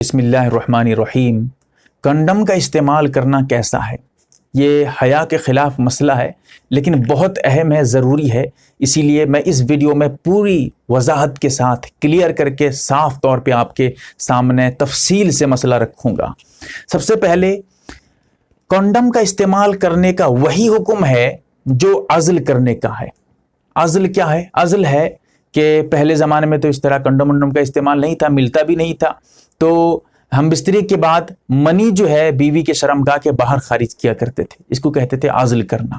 بسم اللہ الرحمن الرحیم۔ کنڈم کا استعمال کرنا کیسا ہے؟ یہ حیا کے خلاف مسئلہ ہے، لیکن بہت اہم ہے، ضروری ہے۔ اسی لیے میں اس ویڈیو میں پوری وضاحت کے ساتھ کلیئر کر کے صاف طور پہ آپ کے سامنے تفصیل سے مسئلہ رکھوں گا۔ سب سے پہلے کنڈم کا استعمال کرنے کا وہی حکم ہے جو عزل کرنے کا ہے۔ عزل کیا ہے؟ عزل ہے کہ پہلے زمانے میں تو اس طرح کنڈم کا استعمال نہیں تھا، ملتا بھی نہیں تھا، تو ہم بستری کے بعد منی جو ہے بیوی کے شرمگاہ کے باہر خارج کیا کرتے تھے، اس کو کہتے تھے عزل کرنا۔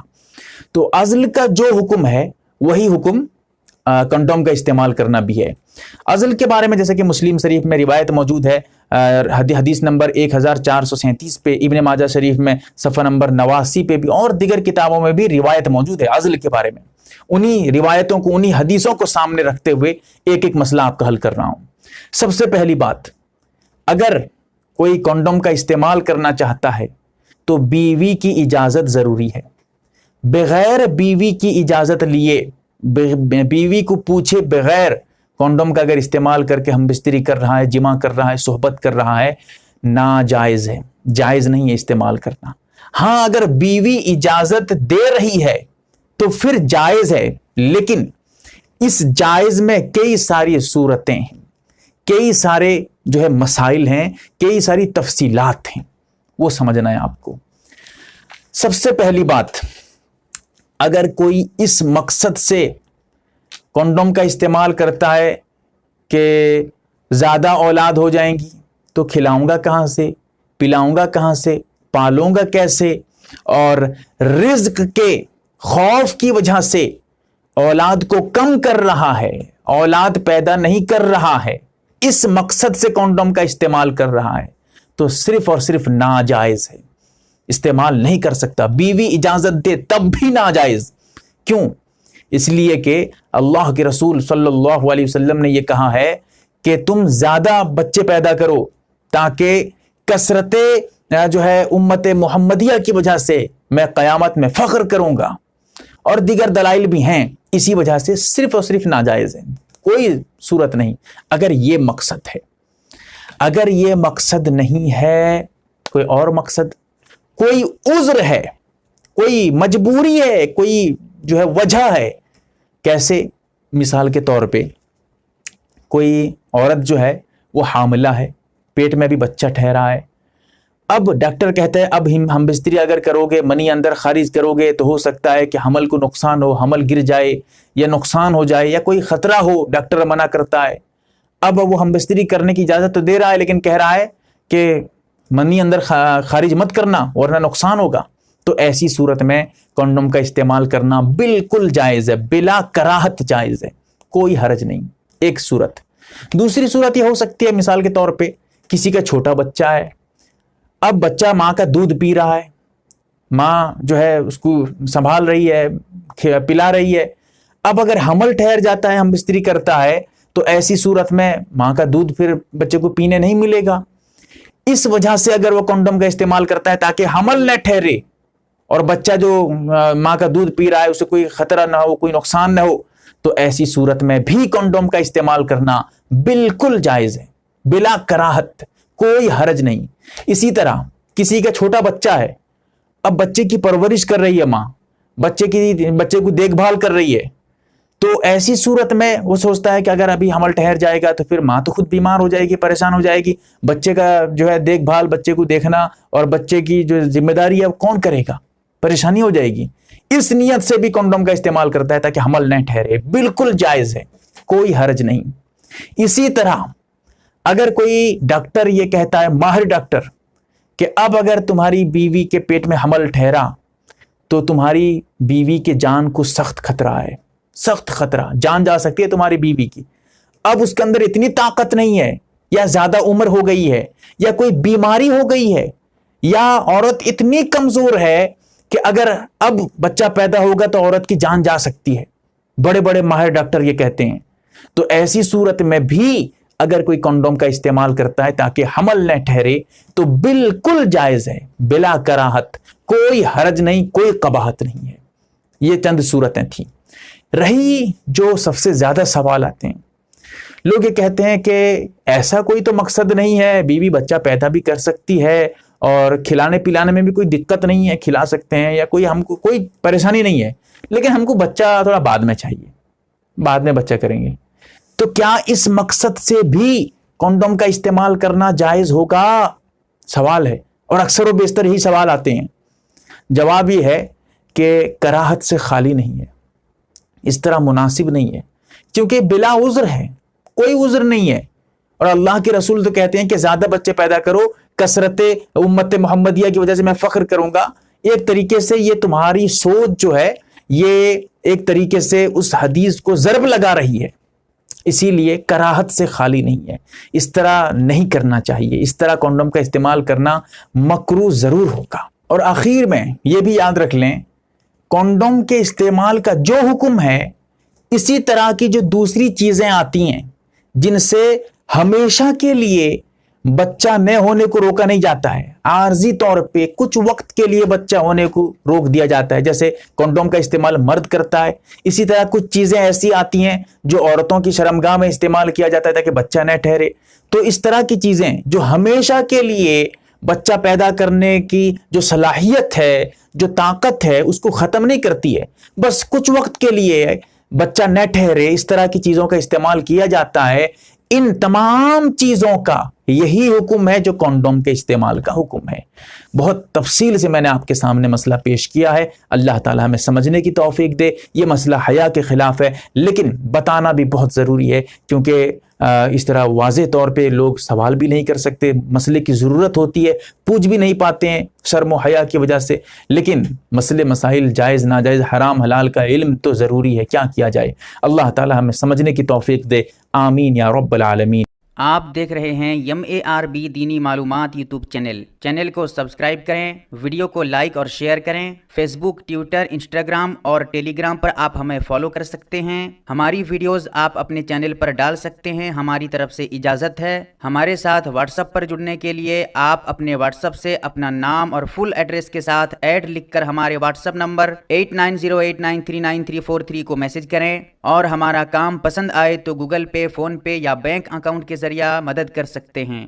تو عزل کا جو حکم ہے وہی حکم کنڈوم کا استعمال کرنا بھی ہے۔ عزل کے بارے میں جیسے کہ مسلم شریف میں روایت موجود ہے، حدیث نمبر 1437 پہ، ابن ماجہ شریف میں صفحہ نمبر 89 پہ بھی، اور دیگر کتابوں میں بھی روایت موجود ہے عزل کے بارے میں۔ انہی روایتوں کو، انہی حدیثوں کو سامنے رکھتے ہوئے ایک ایک مسئلہ آپ کا حل کر رہا ہوں۔ سب سے پہلی بات، اگر کوئی کنڈوم کا استعمال کرنا چاہتا ہے تو بیوی کی اجازت ضروری ہے۔ بغیر بیوی کی اجازت لیے، بیوی کو پوچھے بغیر کنڈوم کا اگر استعمال کر کے ہم بستری کر رہا ہے، جمع کر رہا ہے، صحبت کر رہا ہے، ناجائز ہے، جائز نہیں ہے استعمال کرنا۔ ہاں، اگر بیوی اجازت دے رہی ہے تو پھر جائز ہے، لیکن اس جائز میں کئی ساری صورتیں ہیں، کئی سارے جو ہے مسائل ہیں، کئی ساری تفصیلات ہیں، وہ سمجھنا ہے آپ کو۔ سب سے پہلی بات، اگر کوئی اس مقصد سے کنڈوم کا استعمال کرتا ہے کہ زیادہ اولاد ہو جائیں گی تو کھلاؤں گا کہاں سے، پلاؤں گا کہاں سے، پالوں گا کیسے، اور رزق کے خوف کی وجہ سے اولاد کو کم کر رہا ہے، اولاد پیدا نہیں کر رہا ہے، اس مقصد سے کنڈوم کا استعمال کر رہا ہے تو صرف اور صرف ناجائز ہے، استعمال نہیں کر سکتا۔ بیوی اجازت دے تب بھی ناجائز۔ کیوں؟ اس لیے کہ اللہ کے رسول صلی اللہ علیہ وسلم نے یہ کہا ہے کہ تم زیادہ بچے پیدا کرو تاکہ کثرت جو ہے امت محمدیہ کی وجہ سے میں قیامت میں فخر کروں گا، اور دیگر دلائل بھی ہیں۔ اسی وجہ سے صرف اور صرف ناجائز ہے، کوئی صورت نہیں۔ اگر یہ مقصد ہے، اگر یہ مقصد نہیں ہے، کوئی اور مقصد، کوئی عذر ہے، کوئی مجبوری ہے، کوئی جو ہے وجہ ہے، کیسے؟ مثال کے طور پہ کوئی عورت جو ہے وہ حاملہ ہے، پیٹ میں بھی بچہ ٹھہرا ہے، اب ڈاکٹر کہتا ہے اب ہم بستری اگر کرو گے، منی اندر خارج کرو گے تو ہو سکتا ہے کہ حمل کو نقصان ہو، حمل گر جائے یا نقصان ہو جائے یا کوئی خطرہ ہو، ڈاکٹر منع کرتا ہے۔ اب وہ ہم بستری کرنے کی اجازت تو دے رہا ہے، لیکن کہہ رہا ہے کہ منی اندر خارج مت کرنا ورنہ نقصان ہوگا، تو ایسی صورت میں کنڈوم کا استعمال کرنا بالکل جائز ہے، بلا کراہت جائز ہے، کوئی حرج نہیں۔ ایک صورت۔ دوسری صورت یہ ہو سکتی ہے، مثال کے طور پہ کسی کا چھوٹا بچہ ہے، اب بچہ ماں کا دودھ پی رہا ہے، ماں جو ہے اس کو سنبھال رہی ہے، پلا رہی ہے، اب اگر حمل ٹھہر جاتا ہے، ہم بستری کرتا ہے، تو ایسی صورت میں ماں کا دودھ پھر بچے کو پینے نہیں ملے گا۔ اس وجہ سے اگر وہ کنڈوم کا استعمال کرتا ہے تاکہ حمل نہ ٹھہرے اور بچہ جو ماں کا دودھ پی رہا ہے اسے کوئی خطرہ نہ ہو، کوئی نقصان نہ ہو، تو ایسی صورت میں بھی کنڈوم کا استعمال کرنا بالکل جائز ہے، بلا کراہت، کوئی حرج نہیں۔ اسی طرح کسی کا چھوٹا بچہ ہے، اب بچے کی پرورش کر رہی ہے ماں، بچے کو دیکھ بھال کر رہی ہے، تو ایسی صورت میں وہ سوچتا ہے کہ اگر ابھی حمل ٹھہر جائے گا تو پھر ماں تو خود بیمار ہو جائے گی، پریشان ہو جائے گی، بچے کا جو ہے دیکھ بھال، بچے کو دیکھنا اور بچے کی جو ذمہ داری ہے وہ کون کرے گا، پریشانی ہو جائے گی۔ اس نیت سے بھی کنڈوم کا استعمال کرتا ہے تاکہ حمل نہ ٹھہرے، بالکل جائز ہے، کوئی حرج نہیں۔ اسی طرح اگر کوئی ڈاکٹر یہ کہتا ہے، ماہر ڈاکٹر، کہ اب اگر تمہاری بیوی کے پیٹ میں حمل ٹھہرا تو تمہاری بیوی کے جان کو سخت خطرہ ہے، سخت خطرہ، جان جا سکتی ہے تمہاری بیوی کی، اب اس کے اندر اتنی طاقت نہیں ہے، یا زیادہ عمر ہو گئی ہے، یا کوئی بیماری ہو گئی ہے، یا عورت اتنی کمزور ہے کہ اگر اب بچہ پیدا ہوگا تو عورت کی جان جا سکتی ہے، بڑے بڑے ماہر ڈاکٹر یہ کہتے ہیں، تو ایسی صورت میں بھی اگر کوئی کنڈوم کا استعمال کرتا ہے تاکہ حمل نہ ٹھہرے تو بالکل جائز ہے، بلا کراہت، کوئی حرج نہیں، کوئی قباحت نہیں ہے۔ یہ چند صورتیں تھیں۔ رہی جو سب سے زیادہ سوال آتے ہیں، لوگ یہ کہتے ہیں کہ ایسا کوئی تو مقصد نہیں ہے، بیوی بچہ پیدا بھی کر سکتی ہے اور کھلانے پلانے میں بھی کوئی دقت نہیں ہے، کھلا سکتے ہیں، یا کوئی ہم کو کوئی پریشانی نہیں ہے، لیکن ہم کو بچہ تھوڑا بعد میں چاہیے، بعد میں بچہ کریں گے۔ تو کیا اس مقصد سے بھی کونڈوم کا استعمال کرنا جائز ہوگا؟ سوال ہے، اور اکثر و بیشتر یہی سوال آتے ہیں۔ جواب یہ ہے کہ کراہت سے خالی نہیں ہے، اس طرح مناسب نہیں ہے، کیونکہ بلا عذر ہے، کوئی عذر نہیں ہے۔ اور اللہ کے رسول تو کہتے ہیں کہ زیادہ بچے پیدا کرو، کثرت امت محمدیہ کی وجہ سے میں فخر کروں گا۔ ایک طریقے سے یہ تمہاری سوچ جو ہے یہ ایک طریقے سے اس حدیث کو ضرب لگا رہی ہے، اسی لیے کراہت سے خالی نہیں ہے، اس طرح نہیں کرنا چاہیے، اس طرح کونڈوم کا استعمال کرنا مکروہ ضرور ہوگا۔ اور آخر میں یہ بھی یاد رکھ لیں، کونڈوم کے استعمال کا جو حکم ہے، اسی طرح کی جو دوسری چیزیں آتی ہیں جن سے ہمیشہ کے لیے بچہ نہ ہونے کو روکا نہیں جاتا ہے، عارضی طور پہ کچھ وقت کے لیے بچہ ہونے کو روک دیا جاتا ہے، جیسے کونڈوم کا استعمال مرد کرتا ہے، اسی طرح کچھ چیزیں ایسی آتی ہیں جو عورتوں کی شرمگاہ میں استعمال کیا جاتا ہے تاکہ بچہ نہ ٹھہرے۔ تو اس طرح کی چیزیں جو ہمیشہ کے لیے بچہ پیدا کرنے کی جو صلاحیت ہے، جو طاقت ہے، اس کو ختم نہیں کرتی ہے، بس کچھ وقت کے لیے بچہ نہ ٹھہرے، اس طرح کی چیزوں کا استعمال کیا جاتا ہے۔ ان تمام چیزوں کا یہی حکم ہے جو کونڈوم کے استعمال کا حکم ہے۔ بہت تفصیل سے میں نے آپ کے سامنے مسئلہ پیش کیا ہے، اللہ تعالی ہمیں سمجھنے کی توفیق دے۔ یہ مسئلہ حیا کے خلاف ہے، لیکن بتانا بھی بہت ضروری ہے، کیونکہ اس طرح واضح طور پہ لوگ سوال بھی نہیں کر سکتے، مسئلے کی ضرورت ہوتی ہے، پوچھ بھی نہیں پاتے ہیں شرم و حیا کی وجہ سے، لیکن مسئلے مسائل جائز ناجائز حرام حلال کا علم تو ضروری ہے، کیا کیا جائے۔ اللہ تعالی ہمیں سمجھنے کی توفیق دے، آمین یا رب العالمین۔ آپ دیکھ رہے ہیں MARB دینی معلومات یوٹیوب چینل کو سبسکرائب کریں، ویڈیو کو لائک اور شیئر کریں۔ فیس بک، ٹویٹر، انسٹاگرام اور ٹیلی گرام پر آپ ہمیں فالو کر سکتے ہیں۔ ہماری ویڈیوز آپ اپنے چینل پر ڈال سکتے ہیں، ہماری طرف سے اجازت ہے۔ ہمارے ساتھ واٹس ایپ پر جڑنے کے لیے آپ اپنے واٹس ایپ سے اپنا نام اور فل ایڈریس کے ساتھ ایڈ لکھ کر ہمارے واٹس ایپ نمبر 8908939343 کو میسج کریں، اور ہمارا کام پسند آئے تو گوگل پے، فون پے یا بینک اکاؤنٹ کے ذریعہ مدد کر سکتے ہیں۔